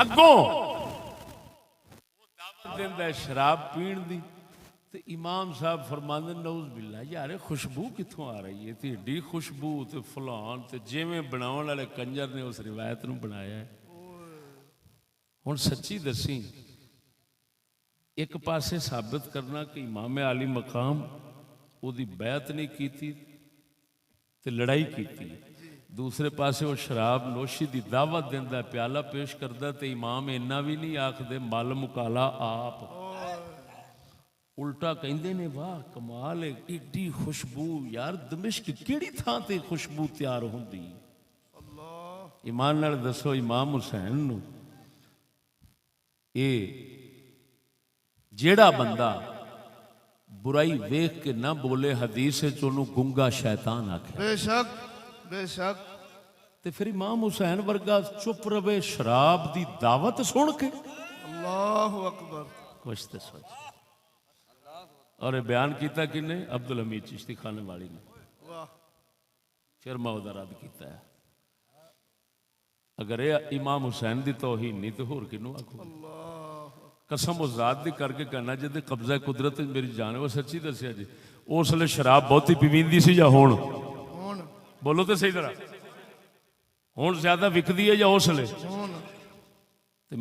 अगों दावत देंदा है शराब पीण दी ते इमाम साहब फरमांदे नौज बिल्ला यार खुशबू कित्थों आ रही है, एडी खुशबू ते फलान ते जिवें बनाउण वाले कंजर ने उस रिवायत नूं बनाया है। हुण सच्ची दसी एक पासे साबित करना कि इमाम आली मकाम उहदी बैत नहीं कीती ते लड़ाई कीती, दूसरे पासे वो शराब नोशी की दावत देंदा प्याला पेश करता तो इमाम इन्ना भी नहीं आखते मल मुकाला आप, उल्टा कहंदे ने वाह कमाल है एडी खुशबू यार दमिश्क केड़ी थां ते खुशबू तैयार होंदी। ईमान नाल दसो इमाम हुसैन नू ये जेड़ा बंदा बुराई वेख के ना बोले हदीस चोनू गुंगा शैतान आखे। बेशक बेशक। ते फिर इमाम हुसैन वर्गा चुप रवे शराब दी दावत सुन के। अल्लाहु अकबर। कुछ तो सोच। और ये बयान किया किने अब्दुल हमीद चिश्ती खाने वाली ने। फिर मैं उधर रद्द किया है। अगर ये इमाम हुसैन दी तौहीन नहीं तो होर किनू आखो। कसम उस जात दी करके कहना जिहदे कब्जा कुदरत मेरी जान है वो सच्ची दसिया जी उस वेले शराब बहुती पीवींदी सी या हुण? बोलो तो सही तरह हुण ज्यादा विकदी है या उस वेले?